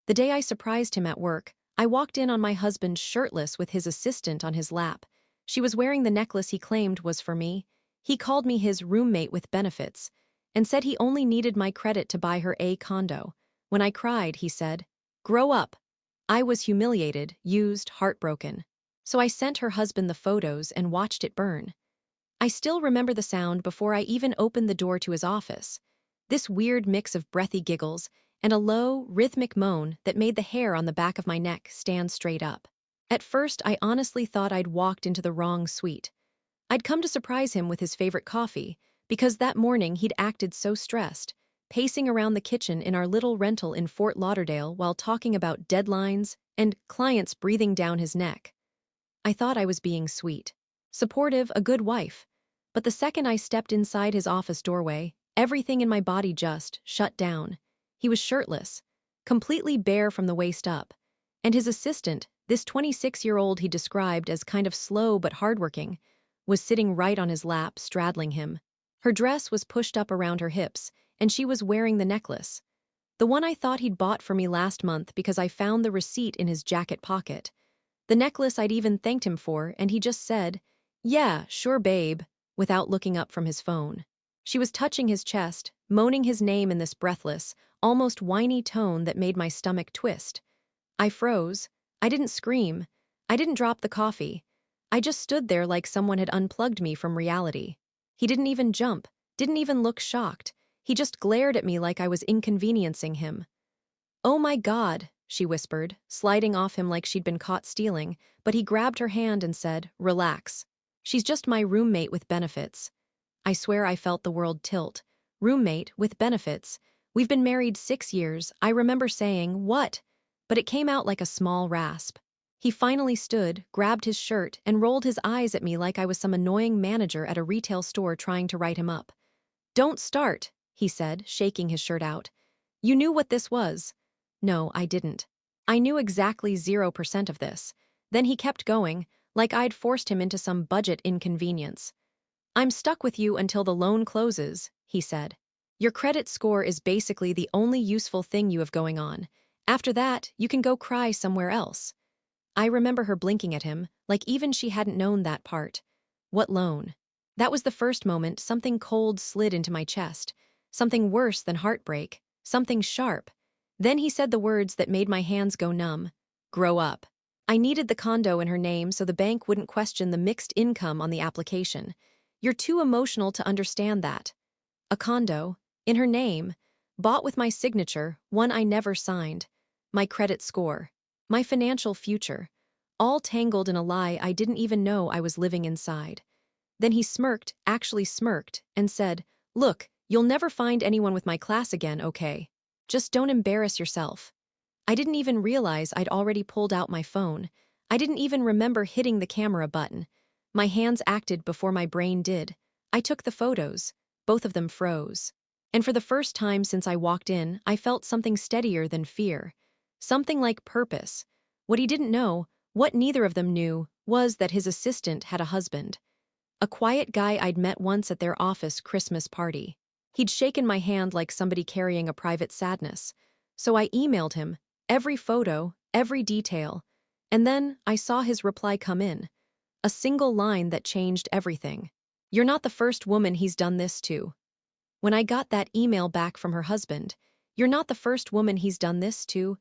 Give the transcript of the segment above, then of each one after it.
The day I surprised him at work, I walked in on my husband shirtless with his assistant on his lap. She was wearing the necklace he claimed was for me. He called me his roommate with benefits and said he only needed my credit to buy her a condo. When I cried, he said, "Grow up." I was humiliated, used, heartbroken. So I sent her husband the photos and watched it burn. I still remember the sound before I even opened the door to his office. This weird mix of breathy giggles and a low, rhythmic moan that made the hair on the back of my neck stand straight up. At first, I honestly thought I'd walked into the wrong suite. I'd come to surprise him with his favorite coffee, because that morning he'd acted so stressed, pacing around the kitchen in our little rental in Fort Lauderdale while talking about deadlines and clients breathing down his neck. I thought I was being sweet, supportive, a good wife. But the second I stepped inside his office doorway, everything in my body just shut down. He was shirtless, completely bare from the waist up. And his assistant, this 26-year-old he described as kind of slow but hardworking, was sitting right on his lap, straddling him. Her dress was pushed up around her hips, and she was wearing the necklace. The one I thought he'd bought for me last month because I found the receipt in his jacket pocket. The necklace I'd even thanked him for, and he just said, "Yeah, sure, babe," without looking up from his phone. She was touching his chest, moaning his name in this breathless, almost whiny tone that made my stomach twist. I froze. I didn't scream. I didn't drop the coffee. I just stood there like someone had unplugged me from reality. He didn't even jump, didn't even look shocked. He just glared at me like I was inconveniencing him. "Oh my God," she whispered, sliding off him like she'd been caught stealing, but he grabbed her hand and said, "Relax. She's just my roommate with benefits." I swear I felt the world tilt. Roommate with benefits. We've been married 6 years. I remember saying, "What?" But it came out like a small rasp. He finally stood, grabbed his shirt, and rolled his eyes at me like I was some annoying manager at a retail store trying to write him up. "Don't start," he said, shaking his shirt out. "You knew what this was." No, I didn't. I knew exactly 0% of this. Then he kept going, like I'd forced him into some budget inconvenience. "I'm stuck with you until the loan closes," he said. "Your credit score is basically the only useful thing you have going on. After that, you can go cry somewhere else." I remember her blinking at him, like even she hadn't known that part. What loan? That was the first moment something cold slid into my chest. Something worse than heartbreak. Something sharp. Then he said the words that made my hands go numb. "Grow up." I needed the condo in her name so the bank wouldn't question the mixed income on the application. You're too emotional to understand that. A condo, in her name, bought with my signature, one I never signed. My credit score. My financial future. All tangled in a lie I didn't even know I was living inside. Then he smirked, actually smirked, and said, "Look, you'll never find anyone with my class again, okay? Just don't embarrass yourself." I didn't even realize I'd already pulled out my phone. I didn't even remember hitting the camera button. My hands acted before my brain did. I took the photos. Both of them froze. And for the first time since I walked in, I felt something steadier than fear. Something like purpose. What he didn't know, what neither of them knew, was that his assistant had a husband. A quiet guy I'd met once at their office Christmas party. He'd shaken my hand like somebody carrying a private sadness. So I emailed him, every photo, every detail. And then I saw his reply come in. A single line that changed everything. "You're not the first woman he's done this to." When I got that email back from her husband, "You're not the first woman he's done this to,"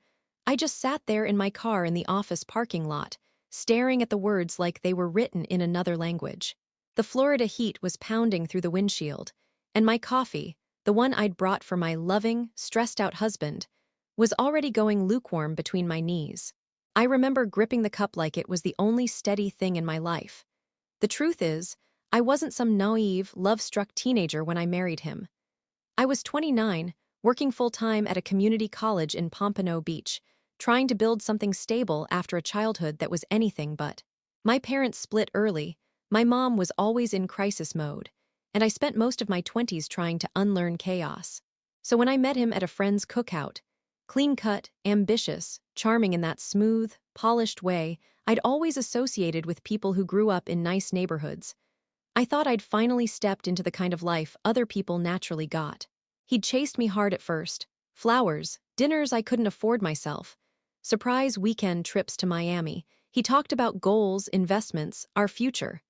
I just sat there in my car in the office parking lot, staring at the words like they were written in another language. The Florida heat was pounding through the windshield, and my coffee, the one I'd brought for my loving, stressed-out husband, was already going lukewarm between my knees. I remember gripping the cup like it was the only steady thing in my life. The truth is, I wasn't some naive, love-struck teenager when I married him. I was 29, working full-time at a community college in Pompano Beach, trying to build something stable after a childhood that was anything but. My parents split early. My mom was always in crisis mode, and I spent most of my 20s trying to unlearn chaos. So when I met him at a friend's cookout, clean-cut, ambitious, charming in that smooth, polished way I'd always associated with people who grew up in nice neighborhoods, I thought I'd finally stepped into the kind of life other people naturally got. He'd chased me hard at first. Flowers, dinners I couldn't afford myself, surprise weekend trips to Miami. He talked about goals, investments, our future.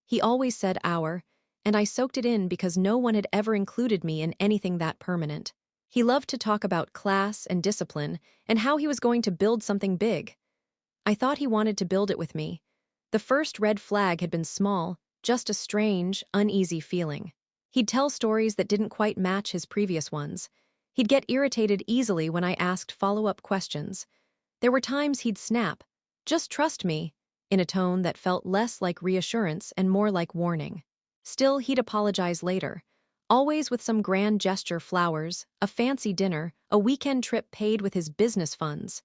He always said our, and I soaked it in because no one had ever included me in anything that permanent. He loved to talk about class and discipline and how he was going to build something big. I thought he wanted to build it with me. The first red flag had been small, just a strange, uneasy feeling. He'd tell stories that didn't quite match his previous ones. He'd get irritated easily when I asked follow-up questions. There were times he'd snap, "Just trust me," in a tone that felt less like reassurance and more like warning. Still, he'd apologize later, always with some grand gesture: flowers, a fancy dinner, a weekend trip paid with his business funds.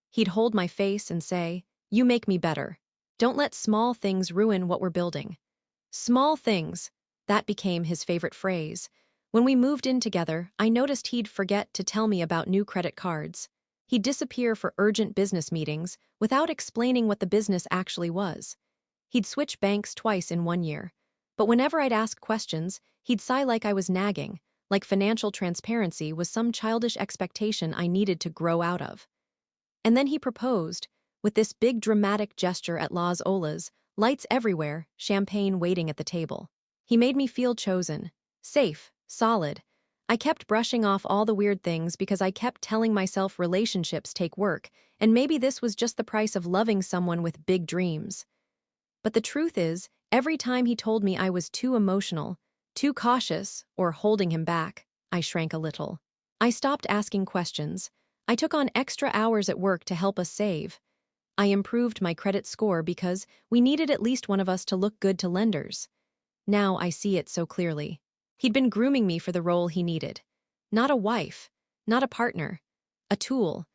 He'd hold my face and say, "You make me better. Don't let small things ruin what we're building." Small things, that became his favorite phrase. When we moved in together, I noticed he'd forget to tell me about new credit cards. He'd disappear for urgent business meetings without explaining what the business actually was. He'd switch banks twice in 1 year. But whenever I'd ask questions, he'd sigh like I was nagging, like financial transparency was some childish expectation I needed to grow out of. And then he proposed, with this big dramatic gesture at Las Olas, lights everywhere, champagne waiting at the table. He made me feel chosen, safe, solid. I kept brushing off all the weird things because I kept telling myself relationships take work, and maybe this was just the price of loving someone with big dreams. But the truth is, every time he told me I was too emotional, too cautious, or holding him back, I shrank a little. I stopped asking questions. I took on extra hours at work to help us save. I improved my credit score because we needed at least one of us to look good to lenders. Now I see it so clearly. He'd been grooming me for the role he needed. Not a wife, not a partner, a tool.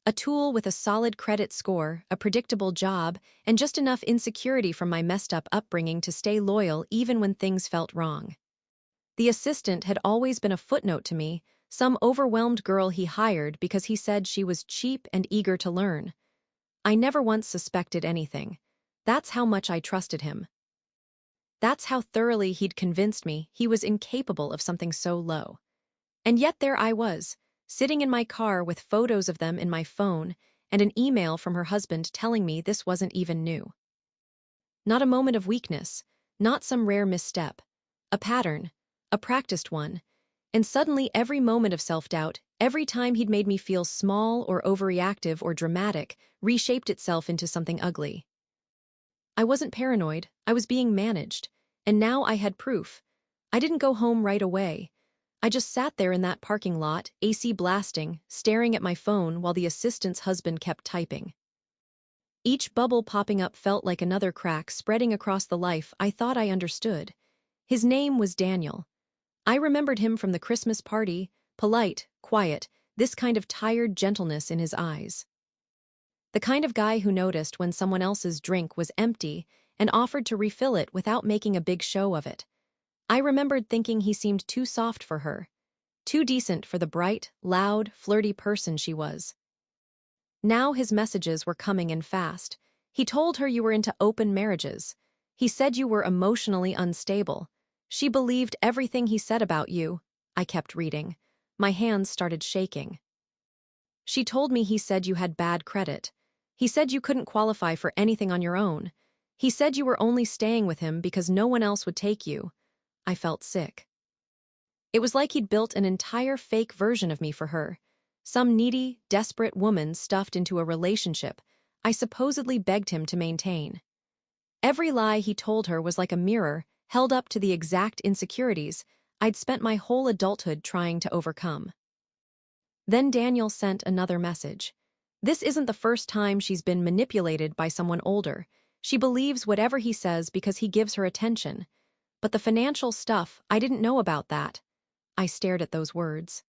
A tool with a solid credit score, a predictable job, and just enough insecurity from my messed-up upbringing to stay loyal even when things felt wrong. The assistant had always been a footnote to me, some overwhelmed girl he hired because he said she was cheap and eager to learn. I never once suspected anything. That's how much I trusted him. That's how thoroughly he'd convinced me he was incapable of something so low. And yet there I was, sitting in my car with photos of them in my phone and an email from her husband telling me this wasn't even new. Not a moment of weakness, not some rare misstep. A pattern, a practiced one, and suddenly every moment of self-doubt, every time he'd made me feel small or overreactive or dramatic, reshaped itself into something ugly. I wasn't paranoid, I was being managed, and now I had proof. I didn't go home right away. I just sat there in that parking lot, AC blasting, staring at my phone while the assistant's husband kept typing. Each bubble popping up felt like another crack spreading across the life I thought I understood. His name was Daniel. I remembered him from the Christmas party, polite, quiet, this kind of tired gentleness in his eyes. The kind of guy who noticed when someone else's drink was empty and offered to refill it without making a big show of it. I remembered thinking he seemed too soft for her, too decent for the bright, loud, flirty person she was. Now his messages were coming in fast. He told her you were into open marriages. He said you were emotionally unstable. She believed everything he said about you. I kept reading. My hands started shaking. She told me he said you had bad credit. He said you couldn't qualify for anything on your own. He said you were only staying with him because no one else would take you. I felt sick. It was like he'd built an entire fake version of me for her. Some needy, desperate woman stuffed into a relationship I supposedly begged him to maintain. Every lie he told her was like a mirror held up to the exact insecurities I'd spent my whole adulthood trying to overcome. Then Daniel sent another message. This isn't the first time she's been manipulated by someone older. She believes whatever he says because he gives her attention. But the financial stuff, I didn't know about that. I stared at those words.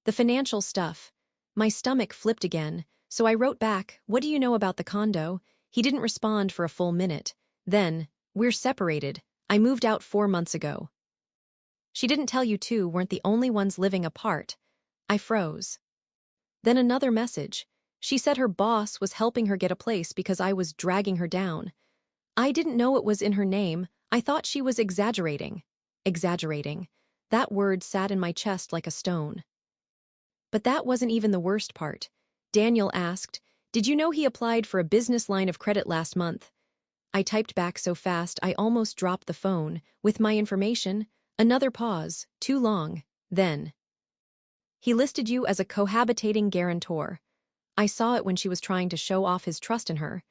The financial stuff. My stomach flipped again, so I wrote back, "What do you know about the condo?" He didn't respond for a full minute. Then, "We're separated. I moved out 4 months ago." She didn't tell you two weren't the only ones living apart. I froze. Then another message. She said her boss was helping her get a place because I was dragging her down. I didn't know it was in her name. I thought she was exaggerating. Exaggerating. That word sat in my chest like a stone. But that wasn't even the worst part. Daniel asked, "Did you know he applied for a business line of credit last month?" I typed back so fast I almost dropped the phone. With my information, another pause, too long. Then, "He listed you as a cohabitating guarantor." I saw it when she was trying to show off his trust in her.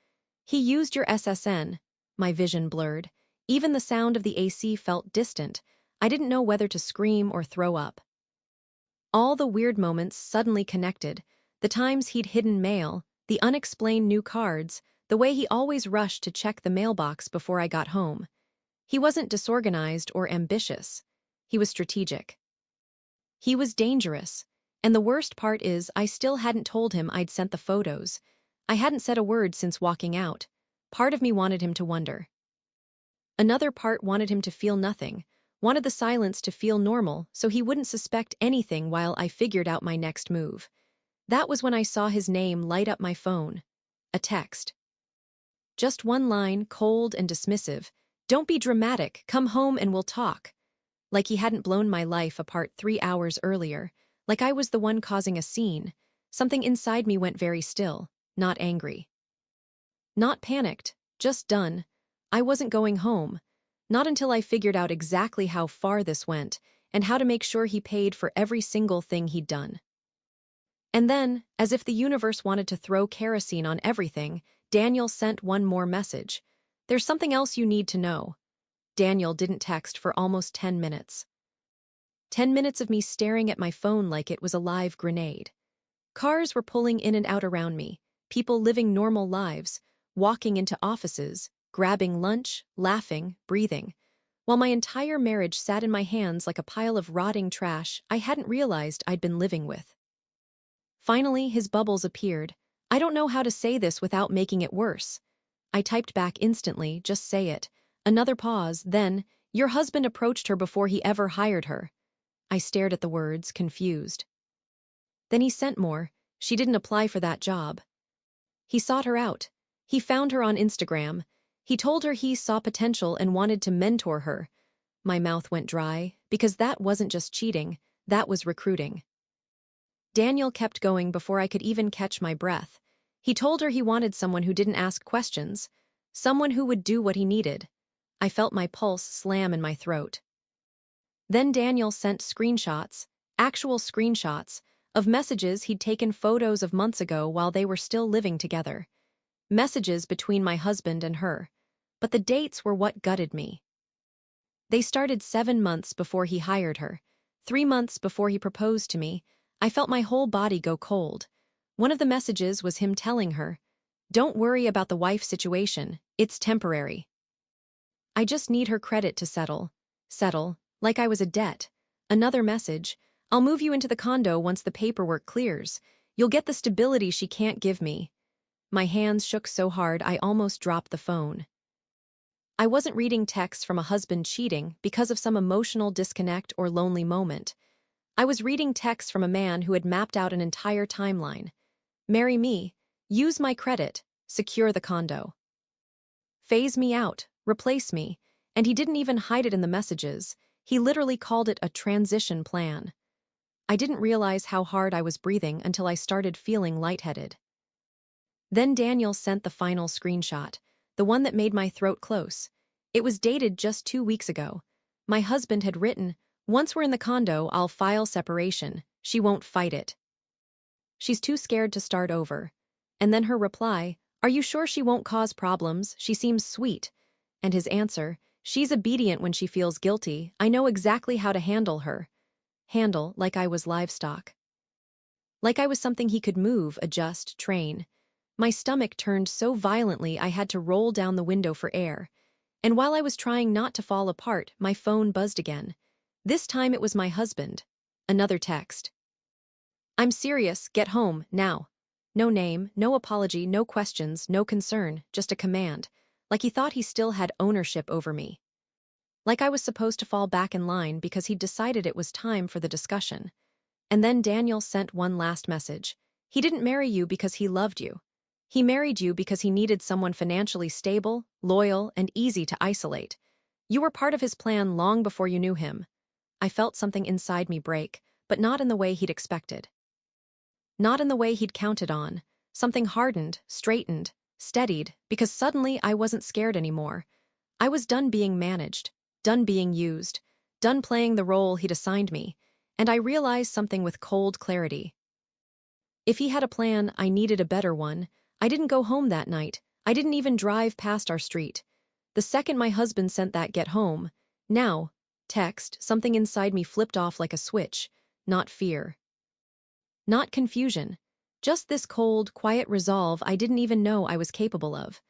"He used your SSN." My vision blurred. Even the sound of the AC felt distant. I didn't know whether to scream or throw up. All the weird moments suddenly connected. The times he'd hidden mail, the unexplained new cards, the way he always rushed to check the mailbox before I got home. He wasn't disorganized or ambitious. He was strategic. He was dangerous. And the worst part is I still hadn't told him I'd sent the photos. I hadn't said a word since walking out. Part of me wanted him to wonder. Another part wanted him to feel nothing, wanted the silence to feel normal so he wouldn't suspect anything while I figured out my next move. That was when I saw his name light up my phone. A text. Just one line, cold and dismissive. "Don't be dramatic, come home and we'll talk." Like he hadn't blown my life apart 3 hours earlier, like I was the one causing a scene. Something inside me went very still, not angry. Not panicked, just done. I wasn't going home. Not until I figured out exactly how far this went, and how to make sure he paid for every single thing he'd done. And then, as if the universe wanted to throw kerosene on everything, Daniel sent one more message. "There's something else you need to know." Daniel didn't text for almost 10 minutes. 10 minutes of me staring at my phone like it was a live grenade. Cars were pulling in and out around me, people living normal lives, walking into offices, grabbing lunch, laughing, breathing, while my entire marriage sat in my hands like a pile of rotting trash I hadn't realized I'd been living with. Finally, his bubbles appeared. "I don't know how to say this without making it worse." I typed back instantly, "Just say it." Another pause, then, "Your husband approached her before he ever hired her." I stared at the words, confused. Then he sent more. "She didn't apply for that job. He sought her out. He found her on Instagram. He told her he saw potential and wanted to mentor her." My mouth went dry, because that wasn't just cheating, that was recruiting. Daniel kept going before I could even catch my breath. He told her he wanted someone who didn't ask questions, someone who would do what he needed. I felt my pulse slam in my throat. Then Daniel sent screenshots, actual screenshots, of messages he'd taken photos of months ago while they were still living together. Messages between my husband and her. But the dates were what gutted me. They started 7 months before he hired her, 3 months before he proposed to me. I felt my whole body go cold. One of the messages was him telling her, "Don't worry about the wife situation, it's temporary. I just need her credit to settle." Settle, like I was a debt. Another message, "I'll move you into the condo once the paperwork clears. You'll get the stability she can't give me." My hands shook so hard I almost dropped the phone. I wasn't reading texts from a husband cheating because of some emotional disconnect or lonely moment. I was reading texts from a man who had mapped out an entire timeline. Marry me, use my credit, secure the condo. Phase me out, replace me, and he didn't even hide it in the messages. He literally called it a transition plan. I didn't realize how hard I was breathing until I started feeling lightheaded. Then Daniel sent the final screenshot, the one that made my throat close. It was dated just 2 weeks ago. My husband had written, "Once we're in the condo, I'll file separation. She won't fight it. She's too scared to start over." And then her reply, "Are you sure she won't cause problems? She seems sweet." And his answer, "She's obedient when she feels guilty. I know exactly how to handle her." Handle, like I was livestock. Like I was something he could move, adjust, train. My stomach turned so violently I had to roll down the window for air. And while I was trying not to fall apart, my phone buzzed again. This time it was my husband. Another text. "I'm serious, get home, now." No name, no apology, no questions, no concern, just a command. Like he thought he still had ownership over me. Like I was supposed to fall back in line because he'd decided it was time for the discussion. And then Daniel sent one last message. "He didn't marry you because he loved you. He married you because he needed someone financially stable, loyal, and easy to isolate. You were part of his plan long before you knew him." I felt something inside me break, but not in the way he'd expected. Not in the way he'd counted on. Something hardened, straightened, steadied, because suddenly I wasn't scared anymore. I was done being managed, done being used, done playing the role he'd assigned me, and I realized something with cold clarity. If he had a plan, I needed a better one. I didn't go home that night. I didn't even drive past our street. The second my husband sent that "get home, now" text, something inside me flipped off like a switch. Not fear. Not confusion. Just this cold, quiet resolve I didn't even know I was capable of.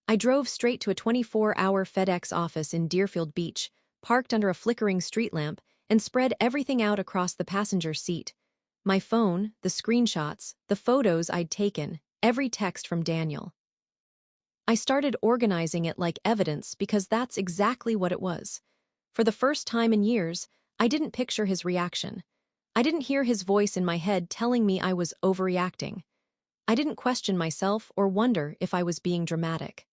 I drove straight to a 24-hour FedEx office in Deerfield Beach, parked under a flickering street lamp, and spread everything out across the passenger seat. My phone, the screenshots, the photos I'd taken, every text from Daniel. I started organizing it like evidence because that's exactly what it was. For the first time in years, I didn't picture his reaction. I didn't hear his voice in my head telling me I was overreacting. I didn't question myself or wonder if I was being dramatic.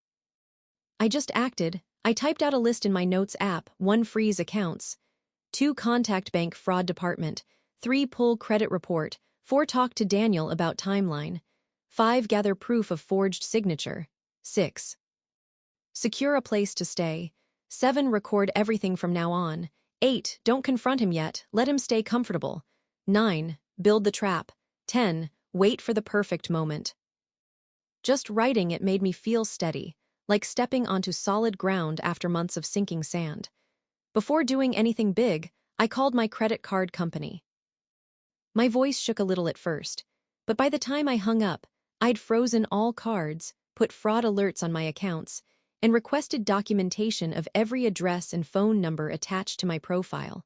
I just acted. I typed out a list in my notes app: 1 freeze accounts, 2 contact bank fraud department, 3 pull credit report, 4 talk to Daniel about timeline, 5 gather proof of forged signature, 6 secure a place to stay, 7 record everything from now on, 8 don't confront him yet, let him stay comfortable, 9 build the trap, 10 wait for the perfect moment. Just writing it made me feel steady, like stepping onto solid ground after months of sinking sand. Before doing anything big, I called my credit card company. My voice shook a little at first, but by the time I hung up, I'd frozen all cards, put fraud alerts on my accounts, and requested documentation of every address and phone number attached to my profile.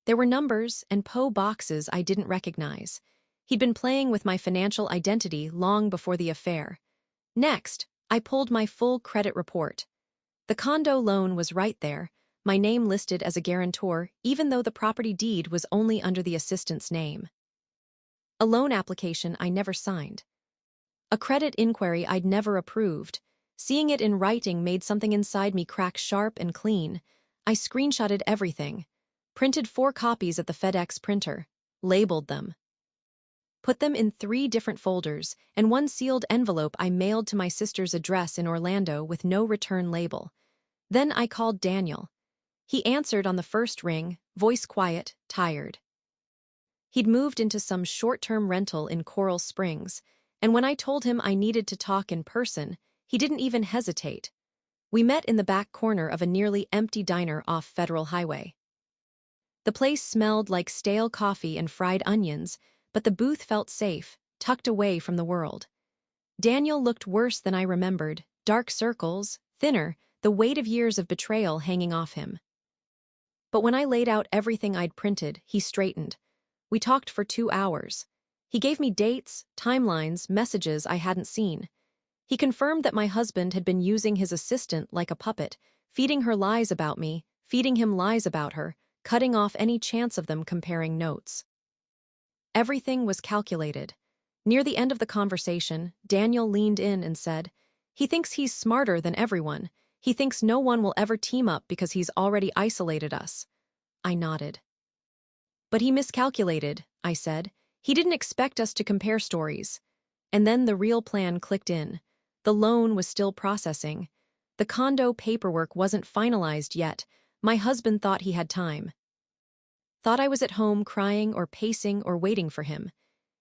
There were numbers and PO boxes I didn't recognize. He'd been playing with my financial identity long before the affair. Next, I pulled my full credit report. The condo loan was right there, my name listed as a guarantor, even though the property deed was only under the assistant's name. A loan application I never signed. A credit inquiry I'd never approved. Seeing it in writing made something inside me crack sharp and clean. I screenshotted everything, printed 4 copies at the FedEx printer, labeled them, put them in 3 different folders, and 1 sealed envelope I mailed to my sister's address in Orlando with no return label. Then I called Daniel. He answered on the first ring, voice quiet, tired. He'd moved into some short-term rental in Coral Springs, and when I told him I needed to talk in person, he didn't even hesitate. We met in the back corner of a nearly empty diner off Federal Highway. The place smelled like stale coffee and fried onions, but the booth felt safe, tucked away from the world. Daniel looked worse than I remembered, dark circles, thinner, the weight of years of betrayal hanging off him. But when I laid out everything I'd printed, he straightened. We talked for 2 hours. He gave me dates, timelines, messages I hadn't seen. He confirmed that my husband had been using his assistant like a puppet, feeding her lies about me, feeding him lies about her, cutting off any chance of them comparing notes. Everything was calculated. Near the end of the conversation, Daniel leaned in and said, "He thinks he's smarter than everyone. He thinks no one will ever team up because he's already isolated us." I nodded. "But he miscalculated," I said. "He didn't expect us to compare stories." And then the real plan clicked in. The loan was still processing. The condo paperwork wasn't finalized yet. My husband thought he had time. Thought I was at home crying or pacing or waiting for him.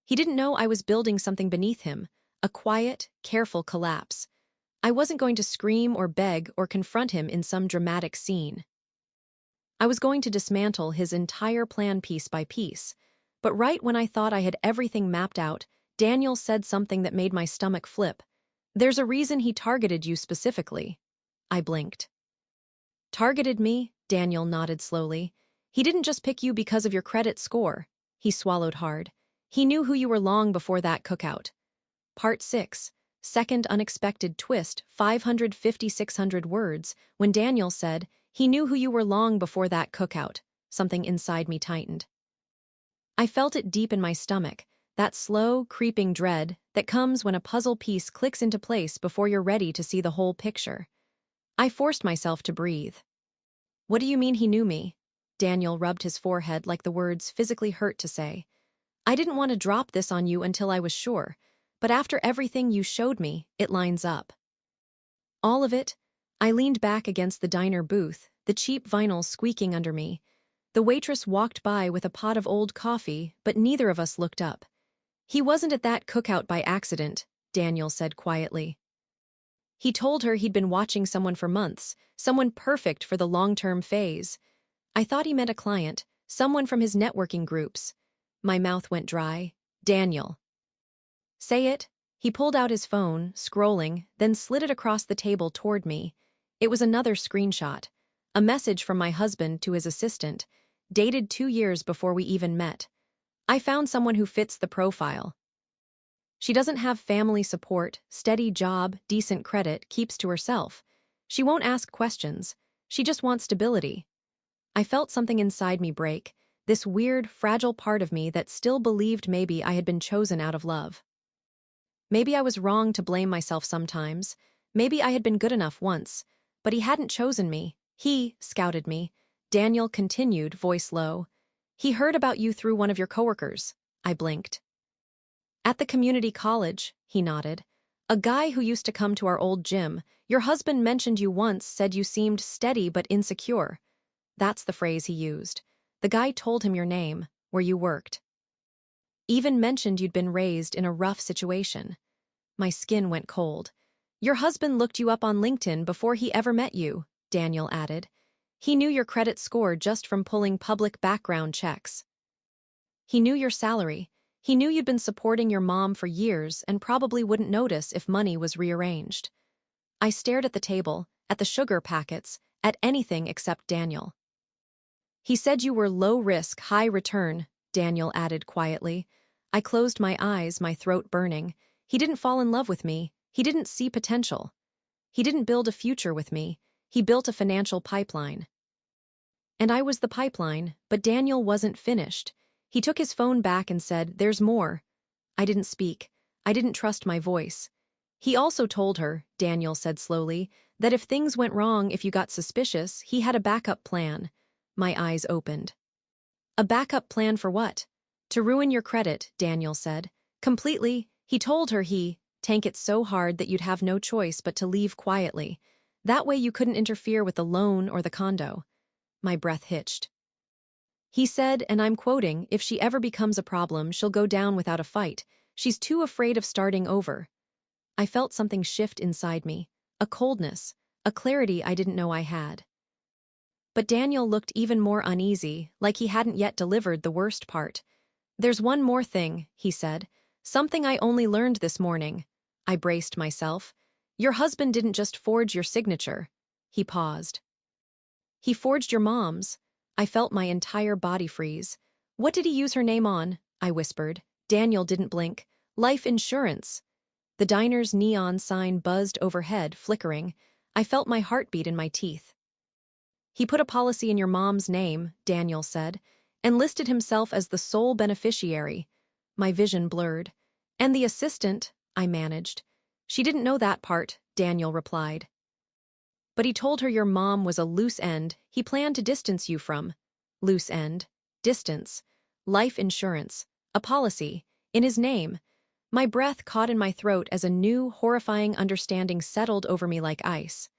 He didn't know I was building something beneath him, a quiet, careful collapse. I wasn't going to scream or beg or confront him in some dramatic scene. I was going to dismantle his entire plan piece by piece. But right when I thought I had everything mapped out, Daniel said something that made my stomach flip. "There's a reason he targeted you specifically." I blinked. "Targeted me?" Daniel nodded slowly. "He didn't just pick you because of your credit score." He swallowed hard. "He knew who you were long before that cookout." Part 6. Second unexpected twist, 550-600 words, when Daniel said, "He knew who you were long before that cookout." Something inside me tightened. I felt it deep in my stomach, that slow, creeping dread that comes when a puzzle piece clicks into place before you're ready to see the whole picture. I forced myself to breathe. "What do you mean he knew me?" Daniel rubbed his forehead like the words physically hurt to say. I didn't want to drop this on you until I was sure, but after everything you showed me, it lines up. All of it? I leaned back against the diner booth, the cheap vinyl squeaking under me. The waitress walked by with a pot of old coffee, but neither of us looked up. He wasn't at that cookout by accident, Daniel said quietly. He told her he'd been watching someone for months, someone perfect for the long-term phase. I thought he meant a client, someone from his networking groups. My mouth went dry. Daniel. Say it? He pulled out his phone, scrolling, then slid it across the table toward me. It was another screenshot. A message from my husband to his assistant, dated 2 years before we even met. I found someone who fits the profile. She doesn't have family support, steady job, decent credit, keeps to herself. She won't ask questions. She just wants stability. I felt something inside me break, this weird, fragile part of me that still believed maybe I had been chosen out of love. Maybe I was wrong to blame myself sometimes. Maybe I had been good enough once. But he hadn't chosen me. He scouted me. Daniel continued, voice low. He heard about you through one of your coworkers. I blinked. At the community college, he nodded. A guy who used to come to our old gym. Your husband mentioned you once, said you seemed steady but insecure. That's the phrase he used. The guy told him your name, where you worked. Even mentioned you'd been raised in a rough situation. My skin went cold. Your husband looked you up on LinkedIn before he ever met you, Daniel added. He knew your credit score just from pulling public background checks. He knew your salary. He knew you'd been supporting your mom for years and probably wouldn't notice if money was rearranged. I stared at the table, at the sugar packets, at anything except Daniel. He said you were low risk, high return, Daniel added quietly. I closed my eyes, my throat burning. He didn't fall in love with me. He didn't see potential. He didn't build a future with me. He built a financial pipeline. And I was the pipeline, but Daniel wasn't finished. He took his phone back and said, "There's more." I didn't speak. I didn't trust my voice. He also told her, Daniel said slowly, that if things went wrong, if you got suspicious, he had a backup plan. My eyes opened. A backup plan for what? To ruin your credit, Daniel said. Completely. He told her tank it so hard that you'd have no choice but to leave quietly. That way you couldn't interfere with the loan or the condo. My breath hitched. He said, and I'm quoting, if she ever becomes a problem, she'll go down without a fight. She's too afraid of starting over. I felt something shift inside me, a coldness, a clarity I didn't know I had. But Daniel looked even more uneasy, like he hadn't yet delivered the worst part. There's one more thing, he said. Something I only learned this morning. I braced myself. Your husband didn't just forge your signature. He paused. He forged your mom's. I felt my entire body freeze. What did he use her name on? I whispered. Daniel didn't blink. Life insurance. The diner's neon sign buzzed overhead, flickering. I felt my heartbeat in my teeth. He put a policy in your mom's name, Daniel said, and listed himself as the sole beneficiary. My vision blurred. And the assistant, I managed. She didn't know that part, Daniel replied. But he told her your mom was a loose end he planned to distance you from. Loose end. Distance. Life insurance. A policy. In his name. My breath caught in my throat as a new, horrifying understanding settled over me like ice.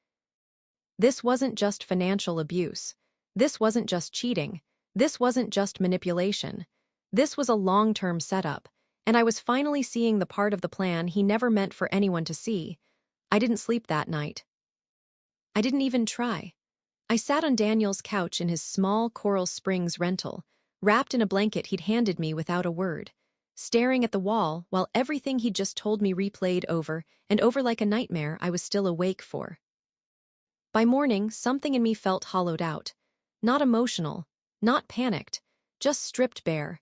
This wasn't just financial abuse. This wasn't just cheating. This wasn't just manipulation. This was a long-term setup, and I was finally seeing the part of the plan he never meant for anyone to see. I didn't sleep that night. I didn't even try. I sat on Daniel's couch in his small Coral Springs rental, wrapped in a blanket he'd handed me without a word, staring at the wall while everything he'd just told me replayed over and over like a nightmare I was still awake for. By morning, something in me felt hollowed out. Not emotional, not panicked, just stripped bare.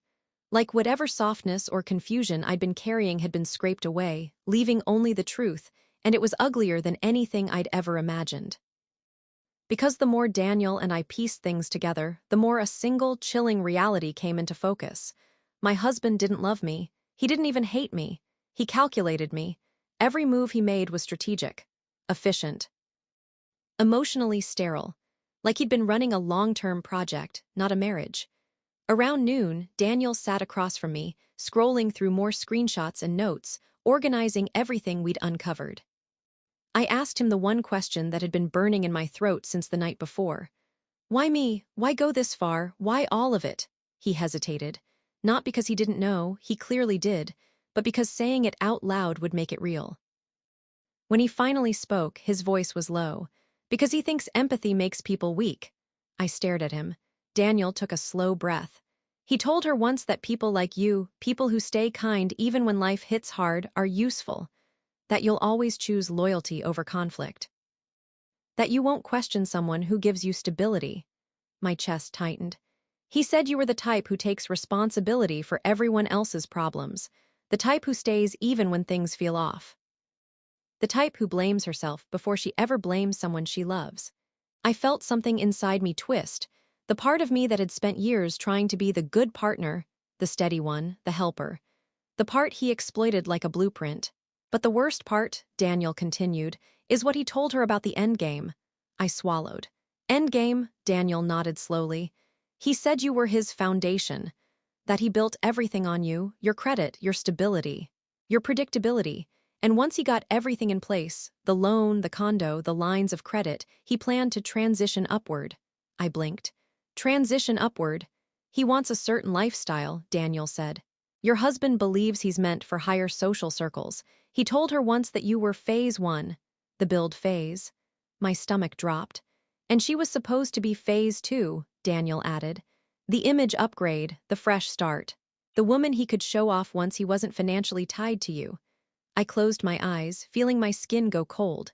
Like whatever softness or confusion I'd been carrying had been scraped away, leaving only the truth, and it was uglier than anything I'd ever imagined. Because the more Daniel and I pieced things together, the more a single, chilling reality came into focus. My husband didn't love me. He didn't even hate me. He calculated me. Every move he made was strategic, efficient, emotionally sterile, like he'd been running a long-term project, not a marriage. Around noon, Daniel sat across from me, scrolling through more screenshots and notes, organizing everything we'd uncovered. I asked him the one question that had been burning in my throat since the night before. Why me? Why go this far? Why all of it? He hesitated. Not because he didn't know, he clearly did, but because saying it out loud would make it real. When he finally spoke, his voice was low. Because he thinks empathy makes people weak. I stared at him. Daniel took a slow breath. He told her once that people like you, people who stay kind even when life hits hard, are useful. That you'll always choose loyalty over conflict. That you won't question someone who gives you stability. My chest tightened. He said you were the type who takes responsibility for everyone else's problems. The type who stays even when things feel off. The type who blames herself before she ever blames someone she loves. I felt something inside me twist, the part of me that had spent years trying to be the good partner, the steady one, the helper. The part he exploited like a blueprint. But the worst part, Daniel continued, is what he told her about the endgame. I swallowed. Endgame, Daniel nodded slowly. He said you were his foundation. That he built everything on you, your credit, your stability, your predictability. And once he got everything in place, the loan, the condo, the lines of credit, he planned to transition upward. I blinked. Transition upward? He wants a certain lifestyle, Daniel said. Your husband believes he's meant for higher social circles. He told her once that you were phase 1, the build phase. My stomach dropped. And she was supposed to be phase 2, Daniel added. The image upgrade, the fresh start. The woman he could show off once he wasn't financially tied to you. I closed my eyes, feeling my skin go cold.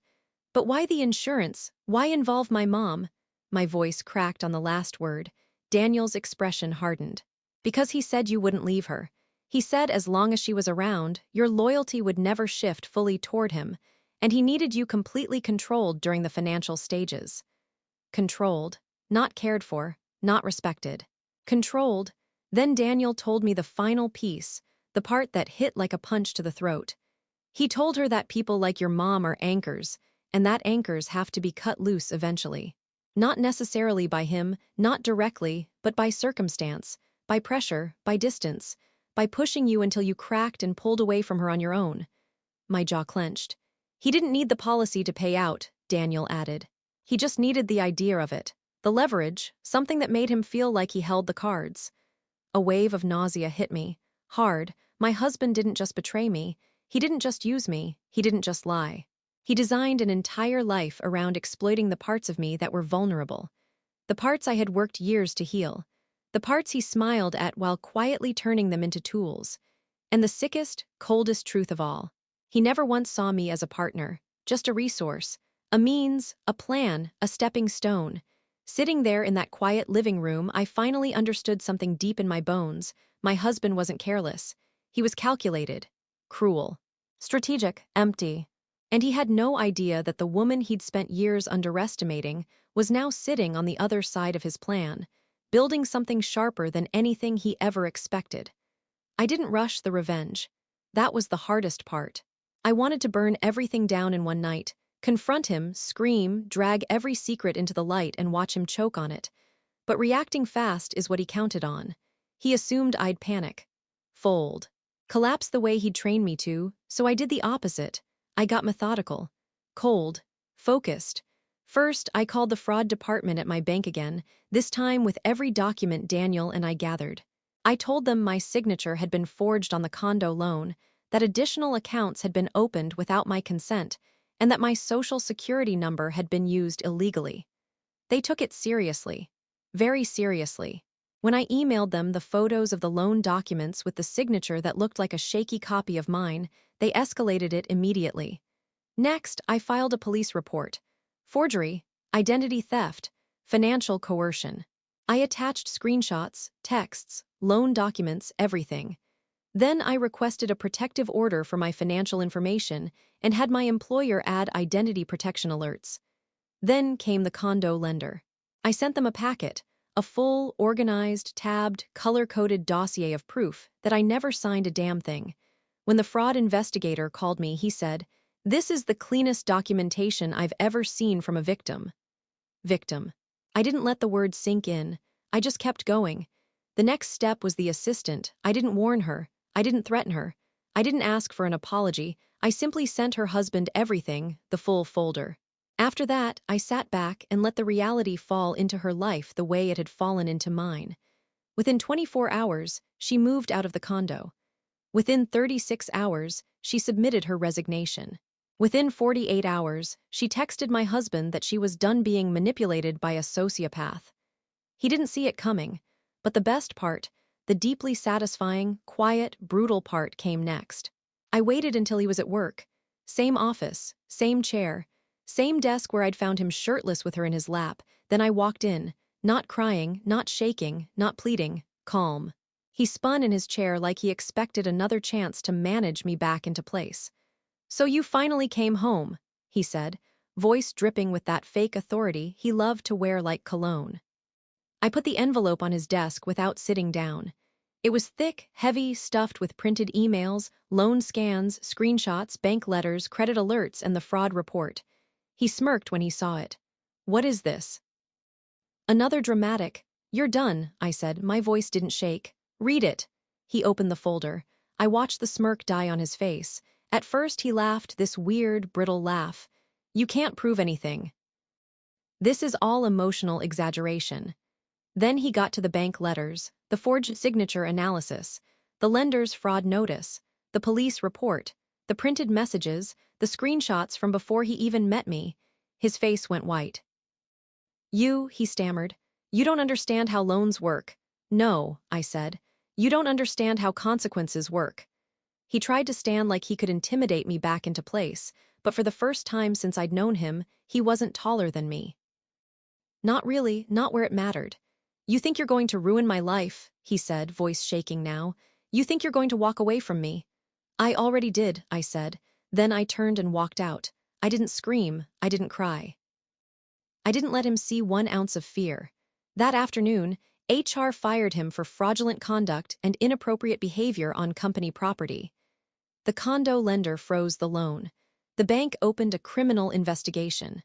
But why the insurance? Why involve my mom? My voice cracked on the last word. Daniel's expression hardened. Because he said you wouldn't leave her. He said as long as she was around, your loyalty would never shift fully toward him, and he needed you completely controlled during the financial stages. Controlled, not cared for, not respected. Controlled. Then Daniel told me the final piece, the part that hit like a punch to the throat. He told her that people like your mom are anchors, and that anchors have to be cut loose eventually. Not necessarily by him, not directly, but by circumstance, by pressure, by distance, by pushing you until you cracked and pulled away from her on your own. My jaw clenched. He didn't need the policy to pay out, Daniel added. He just needed the idea of it, the leverage, something that made him feel like he held the cards. A wave of nausea hit me. Hard. My husband didn't just betray me. He didn't just use me. He didn't just lie. He designed an entire life around exploiting the parts of me that were vulnerable. The parts I had worked years to heal. The parts he smiled at while quietly turning them into tools. And the sickest, coldest truth of all. He never once saw me as a partner, just a resource, a means, a plan, a stepping stone. Sitting there in that quiet living room, I finally understood something deep in my bones. My husband wasn't careless. He was calculated, cruel, strategic, empty. And he had no idea that the woman he'd spent years underestimating was now sitting on the other side of his plan, building something sharper than anything he ever expected. I didn't rush the revenge. That was the hardest part. I wanted to burn everything down in one night, confront him, scream, drag every secret into the light and watch him choke on it. But reacting fast is what he counted on. He assumed I'd panic, fold, collapse the way he'd trained me to, so I did the opposite. I got methodical, cold, focused. First, I called the fraud department at my bank again, this time with every document Daniel and I gathered. I told them my signature had been forged on the condo loan, that additional accounts had been opened without my consent, and that my social security number had been used illegally. They took it seriously, very seriously. When I emailed them the photos of the loan documents with the signature that looked like a shaky copy of mine, they escalated it immediately. Next, I filed a police report. Forgery, identity theft, financial coercion. I attached screenshots, texts, loan documents, everything. Then I requested a protective order for my financial information and had my employer add identity protection alerts. Then came the condo lender. I sent them a packet, a full, organized, tabbed, color-coded dossier of proof that I never signed a damn thing. When the fraud investigator called me, he said, "This is the cleanest documentation I've ever seen from a victim." Victim. I didn't let the word sink in. I just kept going. The next step was the assistant. I didn't warn her. I didn't threaten her. I didn't ask for an apology. I simply sent her husband everything, the full folder. After that, I sat back and let the reality fall into her life the way it had fallen into mine. Within 24 hours, she moved out of the condo. Within 36 hours, she submitted her resignation. Within 48 hours, she texted my husband that she was done being manipulated by a sociopath. He didn't see it coming, but the best part, the deeply satisfying, quiet, brutal part came next. I waited until he was at work. Same office, same chair, same desk where I'd found him shirtless with her in his lap. Then I walked in, not crying, not shaking, not pleading, calm. He spun in his chair like he expected another chance to manage me back into place. "So you finally came home," he said, voice dripping with that fake authority he loved to wear like cologne. I put the envelope on his desk without sitting down. It was thick, heavy, stuffed with printed emails, loan scans, screenshots, bank letters, credit alerts, and the fraud report. He smirked when he saw it. "What is this?" "Another dramatic." "You're done," I said. My voice didn't shake. "Read it." He opened the folder. I watched the smirk die on his face. At first he laughed, this weird, brittle laugh. "You can't prove anything. This is all emotional exaggeration." Then he got to the bank letters, the forged signature analysis, the lender's fraud notice, the police report, the printed messages, the screenshots from before he even met me. His face went white. He stammered. "You don't understand how loans work." "No," I said. "You don't understand how consequences work." He tried to stand like he could intimidate me back into place, but for the first time since I'd known him, he wasn't taller than me. "Not really, not where it mattered. You think you're going to ruin my life," he said, voice shaking now. "You think you're going to walk away from me." "I already did," I said. Then I turned and walked out. I didn't scream, I didn't cry. I didn't let him see 1 ounce of fear. That afternoon, HR fired him for fraudulent conduct and inappropriate behavior on company property. The condo lender froze the loan. The bank opened a criminal investigation.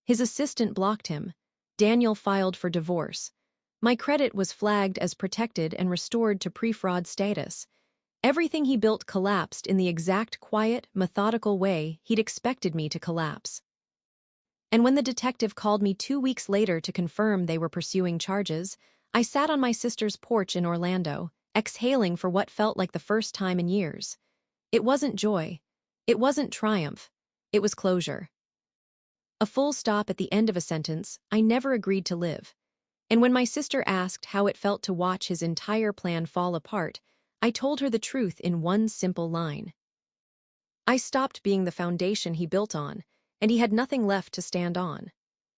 His assistant blocked him. Daniel filed for divorce. My credit was flagged as protected and restored to pre-fraud status. Everything he built collapsed in the exact quiet, methodical way he'd expected me to collapse. And when the detective called me 2 weeks later to confirm they were pursuing charges, I sat on my sister's porch in Orlando, exhaling for what felt like the first time in years. It wasn't joy. It wasn't triumph. It was closure. A full stop at the end of a sentence I never agreed to live. And when my sister asked how it felt to watch his entire plan fall apart, I told her the truth in one simple line. I stopped being the foundation he built on, and he had nothing left to stand on.